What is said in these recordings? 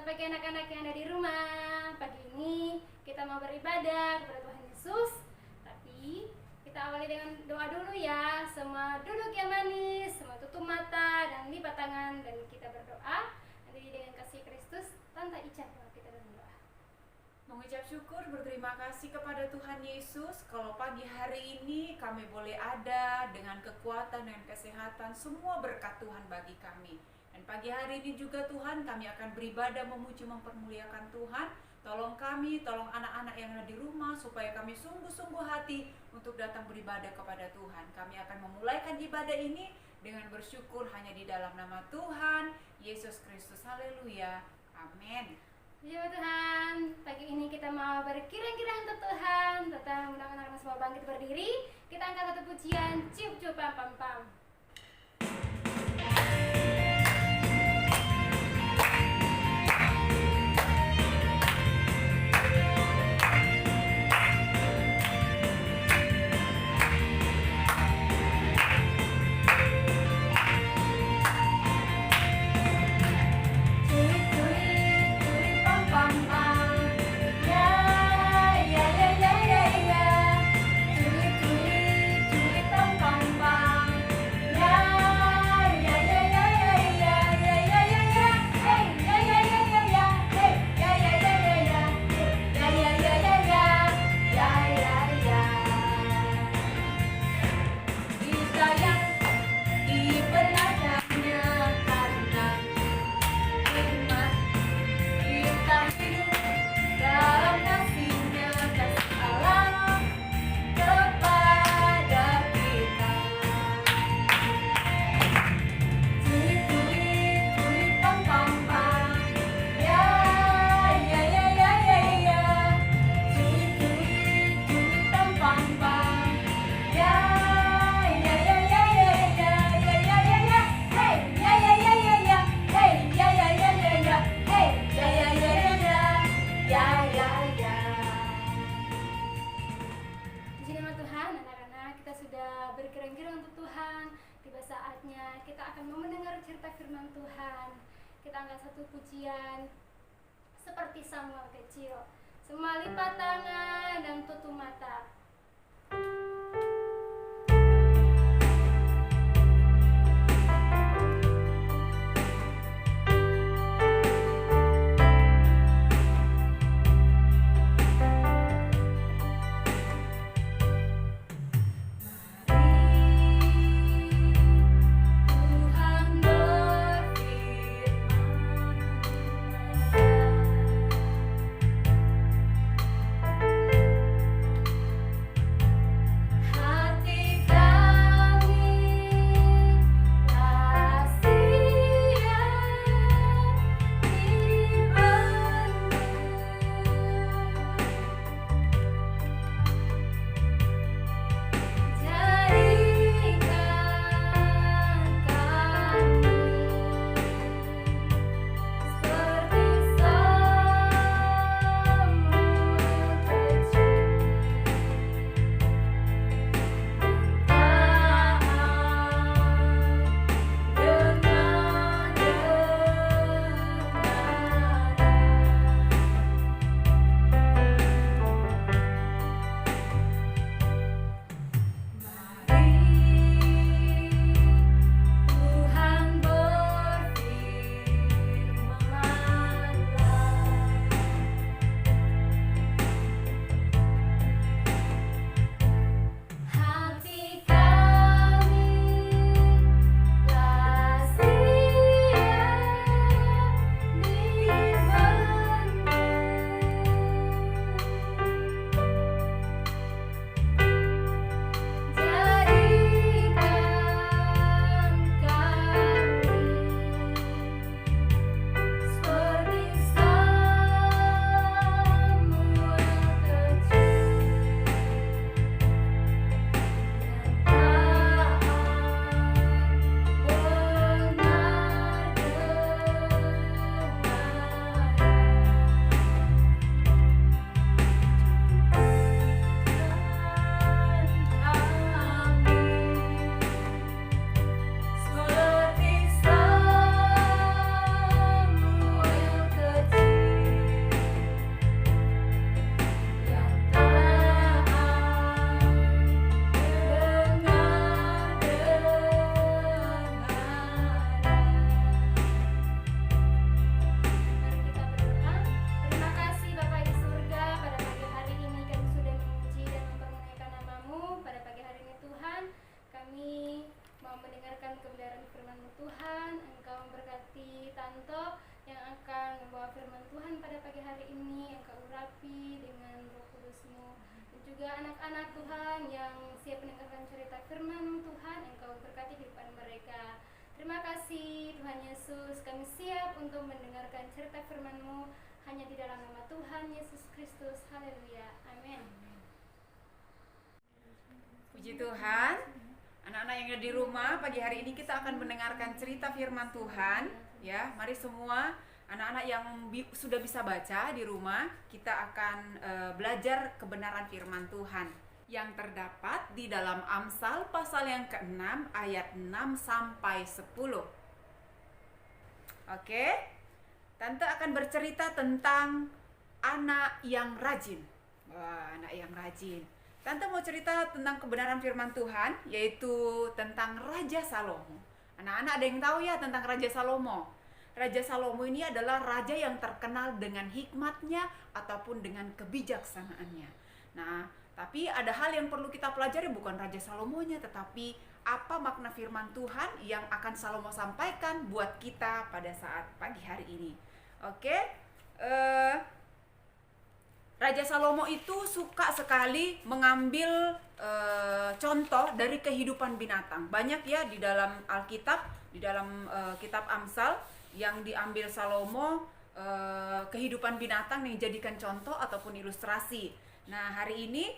Selamat pagi anak-anak yang ada di rumah. Pagi ini kita mau beribadah kepada Tuhan Yesus. Tapi kita awali dengan doa dulu ya. Semua duduk yang manis, semua tutup mata dan lipat tangan, dan kita berdoa. Nanti dengan kasih Kristus, Tante Ica kita dengan doa. Mengucap syukur, berterima kasih kepada Tuhan Yesus kalau pagi hari ini kami boleh ada dengan kekuatan dan kesehatan, semua berkat Tuhan bagi kami. Dan pagi hari ini juga Tuhan, kami akan beribadah, memuji, mempermuliakan Tuhan. Tolong kami, tolong anak-anak yang ada di rumah, supaya kami sungguh-sungguh hati untuk datang beribadah kepada Tuhan. Kami akan memulaikan ibadah ini dengan bersyukur hanya di dalam nama Tuhan Yesus Kristus. Haleluya, amin. Ya Tuhan, pagi ini kita mau berkira-kira untuk Tuhan. Tentang anak-anak semua bangkit berdiri. Kita angkat satu pujian, ciup-ciup pam-pam-pam. Kita angkat satu pujian seperti Samuel kecil. Semua lipat tangan dan tutup mata. Mari Tanto yang akan membawa firman Tuhan pada pagi hari ini. Engkau urapi dengan Roh Kudus-Mu, dan juga anak-anak Tuhan yang siap mendengarkan cerita firman Tuhan. Engkau berkati kehidupan mereka. Terima kasih Tuhan Yesus, kami siap untuk mendengarkan cerita firman-Mu hanya di dalam nama Tuhan Yesus Kristus. Haleluya, amin. Puji Tuhan. Anak-anak yang ada di rumah, pagi hari ini kita akan mendengarkan cerita firman Tuhan. Ya, mari semua anak-anak yang sudah bisa baca di rumah, kita akan belajar kebenaran firman Tuhan yang terdapat di dalam Amsal pasal yang ke-6 ayat 6 sampai 10. Oke? Tante akan bercerita tentang anak yang rajin. Wah, anak yang rajin. Tante mau cerita tentang kebenaran firman Tuhan, yaitu tentang Raja Salomo. Anak-anak ada yang tahu ya tentang Raja Salomo? Raja Salomo ini adalah raja yang terkenal dengan hikmatnya ataupun dengan kebijaksanaannya. Nah, tapi ada hal yang perlu kita pelajari, bukan Raja Salomonya, tetapi apa makna firman Tuhan yang akan Salomo sampaikan buat kita pada saat pagi hari ini. Oke? Raja Salomo itu suka sekali mengambil contoh dari kehidupan binatang. Banyak ya di dalam Alkitab, di dalam kitab Amsal yang diambil Salomo, kehidupan binatang yang dijadikan contoh ataupun ilustrasi. Nah, hari ini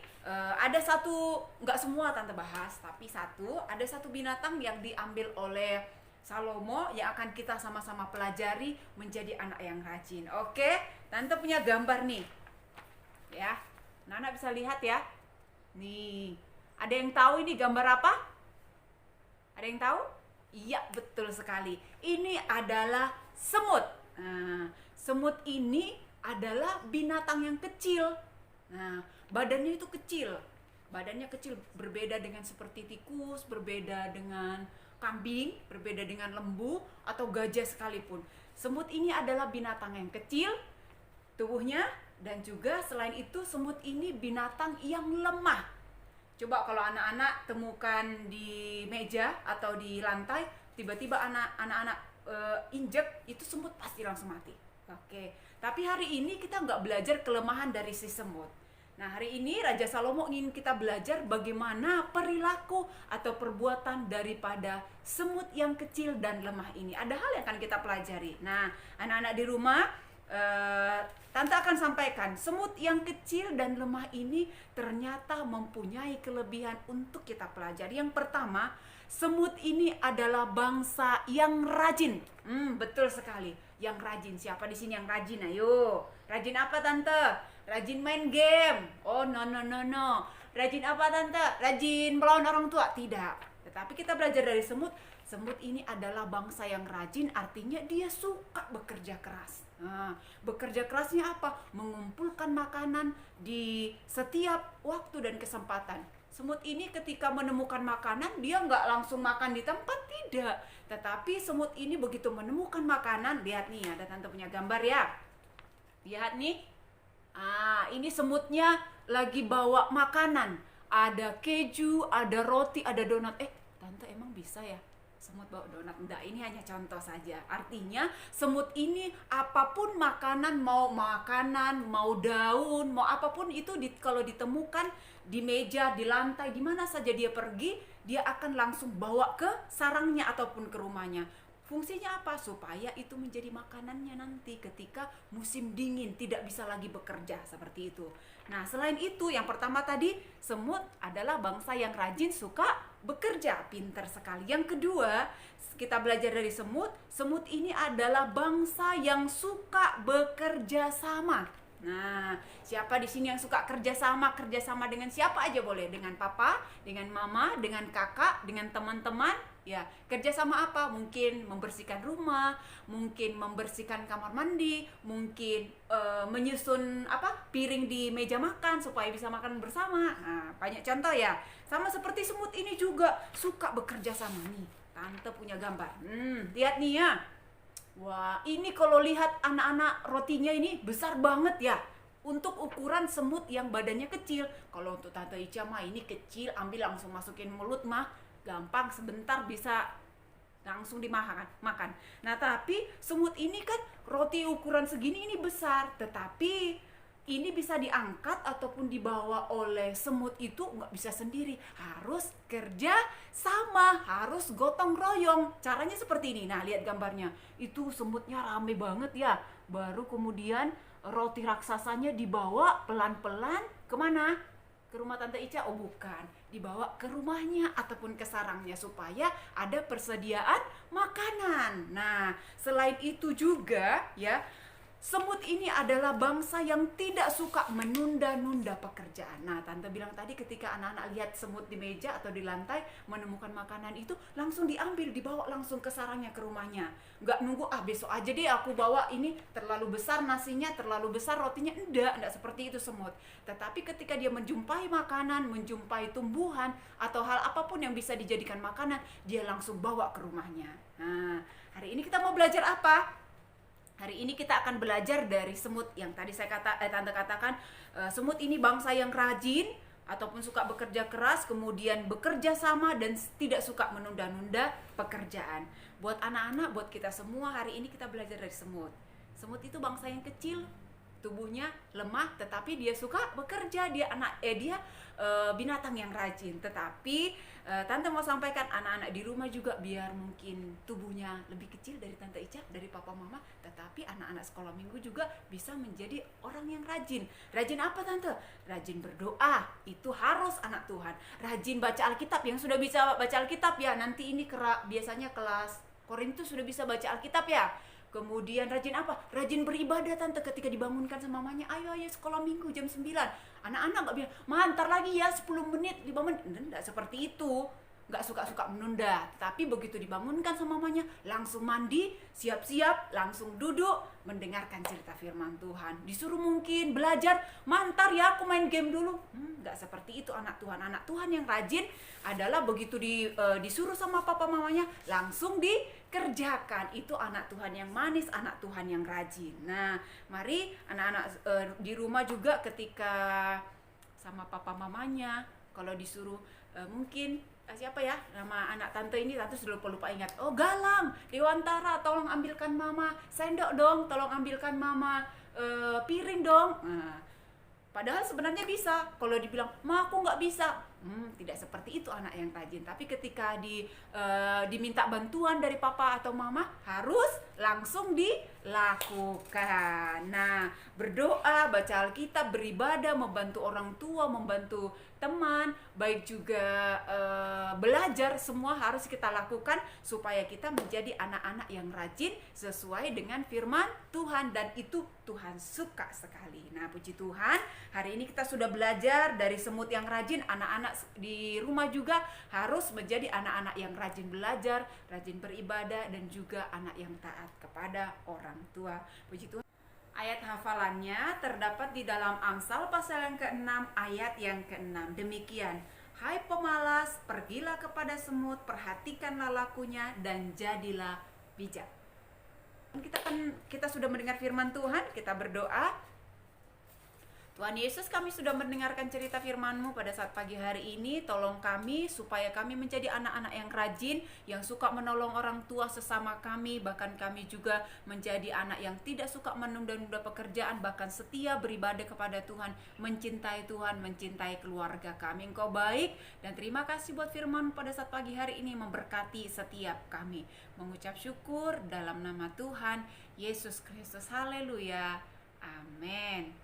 ada satu, nggak semua Tante bahas, tapi ada satu binatang yang diambil oleh Salomo yang akan kita sama-sama pelajari menjadi anak yang rajin. Oke, Tante punya gambar nih. Ya, Nana bisa lihat ya. Nih, ada yang tahu ini gambar apa? Ada yang tahu? Iya, betul sekali. Ini adalah semut. Nah, semut ini adalah binatang yang kecil. Nah, badannya itu kecil. Badannya kecil, berbeda dengan seperti tikus, berbeda dengan kambing, berbeda dengan lembu atau gajah sekalipun. Semut ini adalah binatang yang kecil tubuhnya, dan juga selain itu semut ini binatang yang lemah. Coba kalau anak-anak temukan di meja atau di lantai, tiba-tiba anak-anak injek, itu semut pasti langsung mati. Oke, tapi hari ini kita nggak belajar kelemahan dari si semut. Nah, hari ini Raja Salomo ingin kita belajar bagaimana perilaku atau perbuatan daripada semut yang kecil dan lemah ini. Ada hal yang akan kita pelajari. Nah, anak-anak di rumah, Tante akan sampaikan, semut yang kecil dan lemah ini ternyata mempunyai kelebihan untuk kita pelajari. Yang pertama, semut ini adalah bangsa yang rajin. Betul sekali, yang rajin. Siapa di sini yang rajin? Ayo, rajin apa Tante? Rajin main game? Oh, no. Rajin apa Tante? Rajin melawan orang tua? Tidak. Tetapi kita belajar dari semut. Semut ini adalah bangsa yang rajin, artinya dia suka bekerja keras. Nah, bekerja kerasnya apa? Mengumpulkan makanan di setiap waktu dan kesempatan. Semut ini ketika menemukan makanan, dia nggak langsung makan di tempat, tidak. Tetapi semut ini begitu menemukan makanan, lihat nih, ada Tante punya gambar ya. Lihat nih. Ini semutnya lagi bawa makanan. Ada keju, ada roti, ada donat. Tante emang bisa ya semut bawa donat? Enggak, ini hanya contoh saja. Artinya semut ini apapun makanan, mau daun, mau apapun itu kalau ditemukan di meja, di lantai, di mana saja dia pergi, dia akan langsung bawa ke sarangnya ataupun ke rumahnya. Fungsinya apa? Supaya itu menjadi makanannya nanti ketika musim dingin, tidak bisa lagi bekerja seperti itu. Nah, selain itu, yang pertama tadi, semut adalah bangsa yang rajin, suka bekerja, pintar sekali. Yang kedua, kita belajar dari semut. Semut ini adalah bangsa yang suka bekerja sama. Nah, siapa di sini yang suka kerjasama dengan siapa aja boleh? Dengan papa, dengan mama, dengan kakak, dengan teman-teman. Ya, kerjasama apa? Mungkin membersihkan rumah, mungkin membersihkan kamar mandi, mungkin menyusun piring di meja makan supaya bisa makan bersama. Nah, banyak contoh ya. Sama seperti semut ini juga suka bekerja sama nih. Tante punya gambar. Lihat nih ya. Wah, ini kalau lihat anak-anak rotinya ini besar banget ya. Untuk ukuran semut yang badannya kecil. Kalau untuk Tante Ica mah ini kecil, ambil langsung masukin mulut mah gampang, sebentar bisa langsung dimakan. Nah, tapi semut ini kan roti ukuran segini ini besar, tetapi ini bisa diangkat ataupun dibawa oleh semut itu nggak bisa sendiri, harus kerja sama, harus gotong royong. Caranya seperti ini. Nah, lihat gambarnya. Itu semutnya rame banget ya. Baru kemudian roti raksasanya dibawa pelan-pelan kemana? Ke rumah Tante Ica? Oh bukan, dibawa ke rumahnya ataupun ke sarangnya supaya ada persediaan makanan. Nah, selain itu juga ya, semut ini adalah bangsa yang tidak suka menunda-nunda pekerjaan. Nah, Tante bilang tadi ketika anak-anak lihat semut di meja atau di lantai menemukan makanan itu, langsung diambil, dibawa langsung ke sarangnya, ke rumahnya. Nggak nunggu, besok aja deh aku bawa, ini terlalu besar nasinya, terlalu besar rotinya. Enggak seperti itu semut. Tetapi ketika dia menjumpai makanan, menjumpai tumbuhan, atau hal apapun yang bisa dijadikan makanan, dia langsung bawa ke rumahnya. Nah, hari ini kita mau belajar apa? Hari ini kita akan belajar dari semut yang tadi Tante katakan, semut ini bangsa yang rajin ataupun suka bekerja keras, kemudian bekerja sama dan tidak suka menunda-nunda pekerjaan. Buat anak-anak, buat kita semua, hari ini kita belajar dari semut. Semut itu bangsa yang kecil, tubuhnya lemah, tetapi dia suka bekerja, dia binatang yang rajin. Tetapi Tante mau sampaikan anak-anak di rumah juga, biar mungkin tubuhnya lebih kecil dari Tante Ica, dari Papa Mama, tetapi anak-anak sekolah minggu juga bisa menjadi orang yang rajin. Rajin apa Tante? Rajin berdoa, itu harus anak Tuhan. Rajin baca Alkitab, yang sudah bisa baca Alkitab ya, nanti ini biasanya kelas Korintus sudah bisa baca Alkitab ya. Kemudian rajin apa? Rajin beribadah Tante, ketika dibangunkan sama mamanya, ayo sekolah minggu jam 9. Anak-anak gak bilang, ntar lagi ya 10 menit, 5 menit. Enggak seperti itu. Gak suka-suka menunda. Tapi begitu dibangunkan sama mamanya, langsung mandi, siap-siap, langsung duduk, mendengarkan cerita firman Tuhan. Disuruh mungkin belajar, ntar ya aku main game dulu. Gak seperti itu anak Tuhan. Anak Tuhan yang rajin adalah begitu disuruh sama papa mamanya, langsung dikerjakan. Itu anak Tuhan yang manis, anak Tuhan yang rajin. Nah, mari anak-anak di rumah juga ketika sama papa mamanya, kalau disuruh mungkin siapa ya nama anak Tante ini, Tante sudah lupa ingat. Oh, Galang, Dewantara, tolong ambilkan mama sendok dong, tolong ambilkan mama piring dong. Nah, padahal sebenarnya bisa. Kalau dibilang, ma aku nggak bisa, tidak seperti itu anak yang rajin. Tapi ketika diminta bantuan dari papa atau mama, harus langsung dilakukan. Nah, berdoa, baca Alkitab, beribadah, membantu orang tua, membantu teman, baik juga belajar, semua harus kita lakukan supaya kita menjadi anak-anak yang rajin sesuai dengan firman Tuhan, dan itu Tuhan suka sekali. Nah, puji Tuhan, hari ini kita sudah belajar dari semut yang rajin. Anak-anak di rumah juga harus menjadi anak-anak yang rajin belajar, rajin beribadah, dan juga anak yang taat kepada orang tua. Puji Tuhan. Ayat hafalannya terdapat di dalam Amsal pasal yang ke-6 ayat yang ke-6. Demikian, hai pemalas, pergilah kepada semut, perhatikanlah lakunya, dan jadilah bijak. Kita sudah mendengar firman Tuhan, kita berdoa. Tuhan Yesus, kami sudah mendengarkan cerita firman-Mu pada saat pagi hari ini. Tolong kami supaya kami menjadi anak-anak yang rajin, yang suka menolong orang tua sesama kami. Bahkan kami juga menjadi anak yang tidak suka menunda-nunda pekerjaan, bahkan setia beribadah kepada Tuhan, mencintai Tuhan, mencintai keluarga kami. Engkau baik, dan terima kasih buat firman pada saat pagi hari ini memberkati setiap kami. Mengucap syukur dalam nama Tuhan Yesus Kristus. Haleluya. Amin.